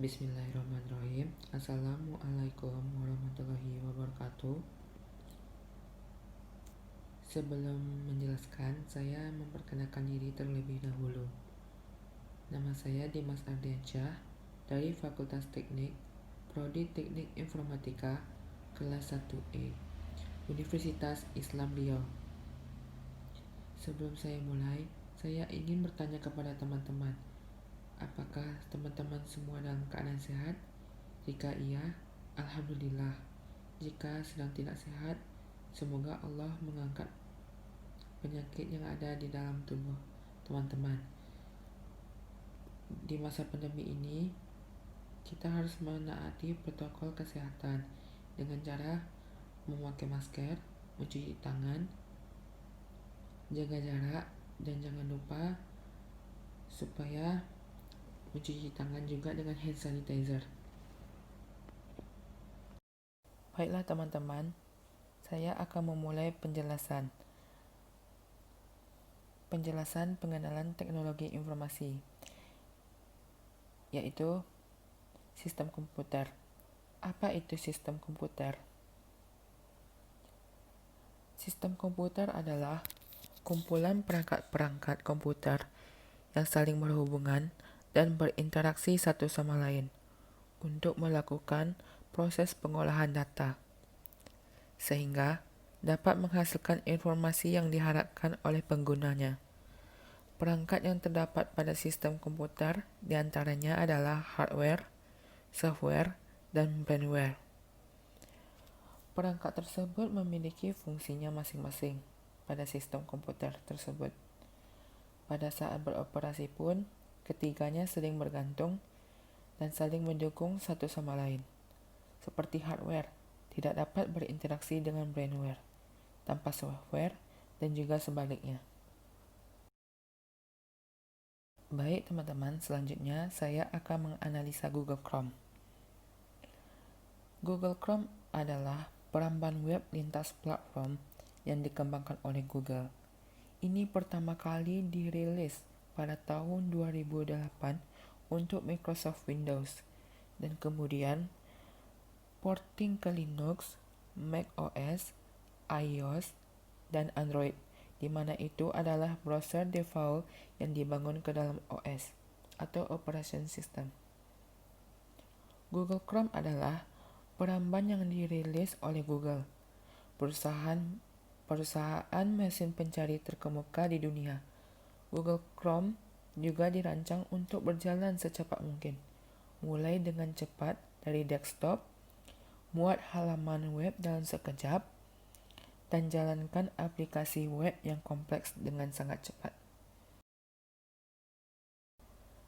Bismillahirrahmanirrahim. Assalamualaikum warahmatullahi wabarakatuh. Sebelum menjelaskan, saya memperkenalkan diri terlebih dahulu. Nama saya Dimas Ardiansyah dari Fakultas Teknik, Prodi Teknik Informatika, kelas 1E, Universitas Islam Riau. Sebelum saya mulai, saya ingin bertanya kepada teman-teman, apakah teman-teman semua dalam keadaan sehat? Jika iya, alhamdulillah. Jika sedang tidak sehat, semoga Allah mengangkat penyakit yang ada di dalam tubuh teman-teman. Di masa pandemi ini, kita harus menaati protokol kesehatan dengan cara memakai masker, mencuci tangan, jaga jarak, dan jangan lupa supaya mencuci tangan juga dengan hand sanitizer. Baiklah teman-teman, saya akan memulai penjelasan pengenalan teknologi informasi, yaitu sistem komputer. Apa itu sistem komputer? Sistem komputer adalah kumpulan perangkat-perangkat komputer yang saling berhubungan dan berinteraksi satu sama lain untuk melakukan proses pengolahan data, sehingga dapat menghasilkan informasi yang diharapkan oleh penggunanya. Perangkat yang terdapat pada sistem komputer diantaranya adalah hardware, software, dan firmware. Perangkat tersebut memiliki fungsinya masing-masing pada sistem komputer tersebut. Pada saat beroperasi pun, ketiganya saling bergantung dan saling mendukung satu sama lain. Seperti hardware, tidak dapat berinteraksi dengan firmware tanpa software dan juga sebaliknya. Baik teman-teman, selanjutnya saya akan menganalisa Google Chrome. Google Chrome adalah peramban web lintas platform yang dikembangkan oleh Google. Ini pertama kali dirilis pada tahun 2008 untuk Microsoft Windows dan kemudian porting ke Linux, Mac OS, iOS, dan Android, di mana itu adalah browser default yang dibangun ke dalam OS atau Operation System. Google Chrome adalah peramban yang dirilis oleh Google, perusahaan mesin pencari terkemuka di dunia. Google Chrome juga dirancang untuk berjalan secepat mungkin, mulai dengan cepat dari desktop, muat halaman web dalam sekejap, dan jalankan aplikasi web yang kompleks dengan sangat cepat.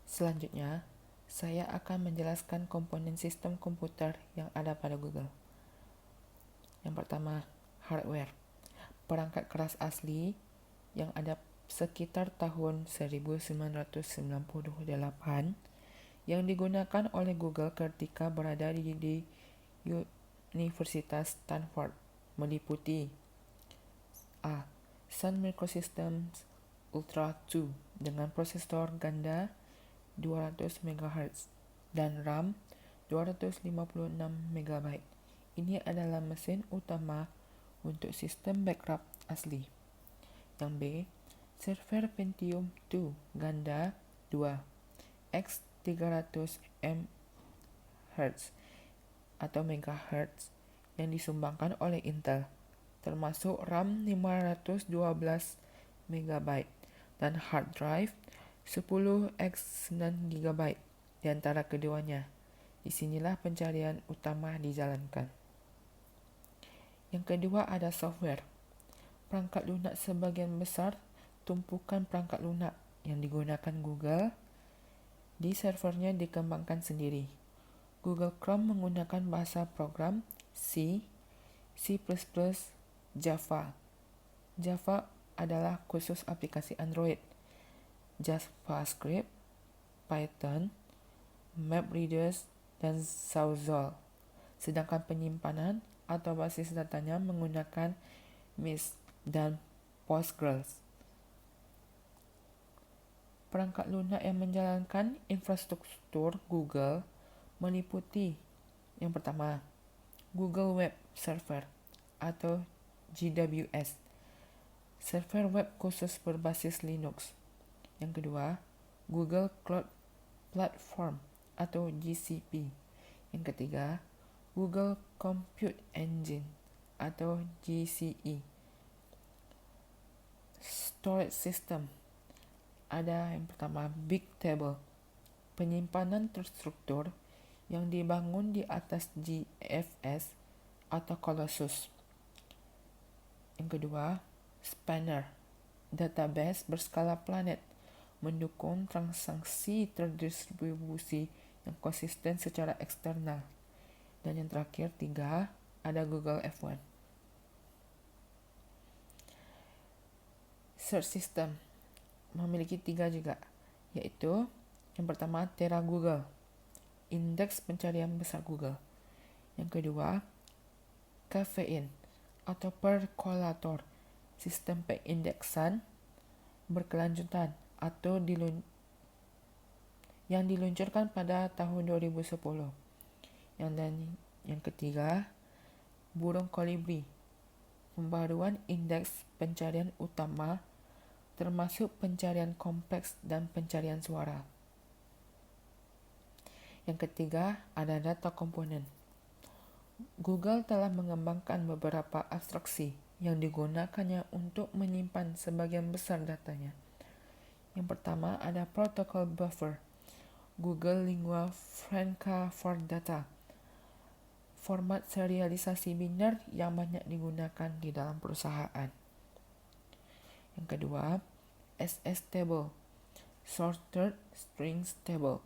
Selanjutnya, saya akan menjelaskan komponen sistem komputer yang ada pada Google. Yang pertama, hardware. Perangkat keras asli yang ada sekitar tahun 1998 yang digunakan oleh Google ketika berada di Universitas Stanford meliputi A. Sun Microsystems Ultra 2 dengan prosesor ganda 200 MHz dan RAM 256 MB. Ini adalah mesin utama untuk sistem backup asli. Yang B. Server Pentium 2 ganda 2 X 300 MHz atau MHz yang disumbangkan oleh Intel, termasuk RAM 512 MB dan hard drive 10x9 GB di antara keduanya. Disinilah pencarian utama dijalankan. Yang kedua ada software. Perangkat lunak sebagian besar tumpukan perangkat lunak yang digunakan Google di servernya dikembangkan sendiri. Google Chrome menggunakan bahasa program C, C++, Java. Java adalah khusus aplikasi Android. JavaScript, Python, MapReduce, dan Salzol. Sedangkan penyimpanan atau basis datanya menggunakan MIS dan Postgres. Perangkat lunak yang menjalankan infrastruktur Google meliputi yang pertama, Google Web Server atau GWS, server web khusus berbasis Linux. Yang kedua, Google Cloud Platform atau GCP. Yang ketiga, Google Compute Engine atau GCE. Storage System. Ada yang pertama, Bigtable, penyimpanan terstruktur yang dibangun di atas GFS atau Colossus. Yang kedua, Spanner, database berskala planet, mendukung transaksi terdistribusi yang konsisten secara eksternal. Dan yang terakhir, 3, ada Google F1. Search System memiliki 3 juga, yaitu yang pertama Tera Google, indeks pencarian besar Google. Yang kedua, Caffeine atau Percolator, sistem pengindeksan berkelanjutan atau yang diluncurkan pada tahun 2010. Yang ketiga, Burung Kolibri, pembaruan indeks pencarian utama termasuk pencarian kompleks dan pencarian suara. Yang ketiga, ada data komponen. Google telah mengembangkan beberapa abstraksi yang digunakannya untuk menyimpan sebagian besar datanya. Yang pertama, ada protokol buffer, Google Lingua Franca for Data, format serialisasi biner yang banyak digunakan di dalam perusahaan. Yang kedua, SS Table, Sorted Strings Table,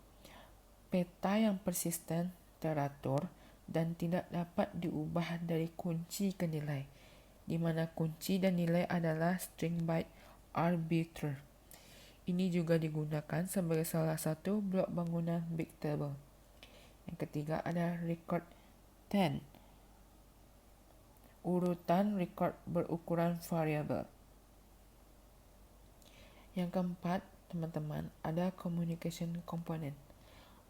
peta yang persisten, teratur, dan tidak dapat diubah dari kunci ke nilai, di mana kunci dan nilai adalah string byte arbiter. Ini juga digunakan sebagai salah satu blok bangunan Bigtable. Yang ketiga ada Record 10, urutan record berukuran variabel. Yang keempat, teman-teman, ada Communication Component,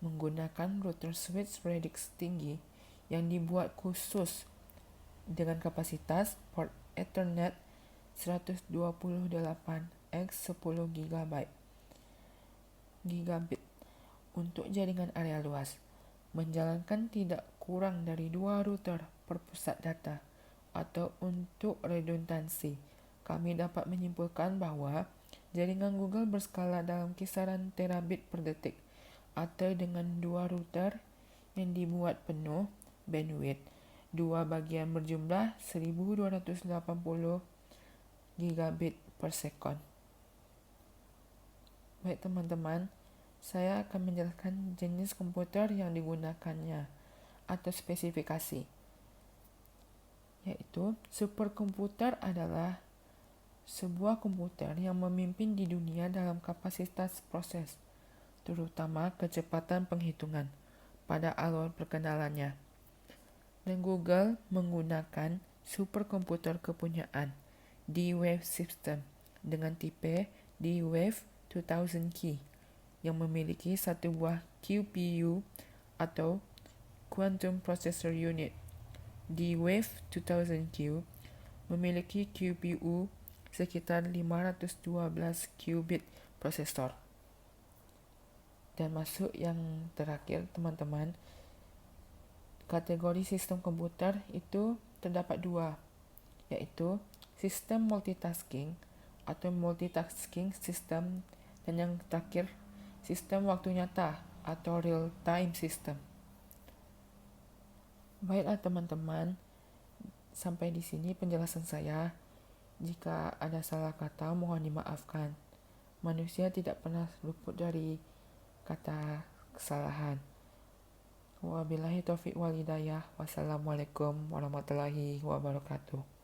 menggunakan router switch radix tinggi yang dibuat khusus dengan kapasitas port Ethernet 128x10 gigabit untuk jaringan area luas, menjalankan tidak kurang dari 2 router per pusat data. Atau untuk redundansi, kami dapat menyimpulkan bahwa jaringan Google berskala dalam kisaran terabit per detik, atau dengan 2 router yang dibuat penuh bandwidth 2 bagian berjumlah 1280 gigabit per sekon. Baik teman-teman, saya akan menjelaskan jenis komputer yang digunakannya atau spesifikasi. Yaitu, superkomputer adalah sebuah komputer yang memimpin di dunia dalam kapasitas proses, terutama kecepatan penghitungan pada awal perkenalannya. Dan Google menggunakan superkomputer kepunyaan D-Wave System dengan tipe D-Wave 2000 Key yang memiliki satu buah QPU atau Quantum Processor Unit. D-Wave 2000Q memiliki QPU sekitar 512 qubit prosesor. Dan masuk yang terakhir, teman-teman, kategori sistem komputer itu terdapat 2, yaitu sistem multitasking atau multitasking system, dan yang terakhir sistem waktu nyata atau real time system. Baiklah teman-teman, sampai di sini penjelasan saya. Jika ada salah kata, mohon dimaafkan. Manusia tidak pernah luput dari kata kesalahan. Wabillahi taufiq wal hidayah. Wassalamualaikum warahmatullahi wabarakatuh.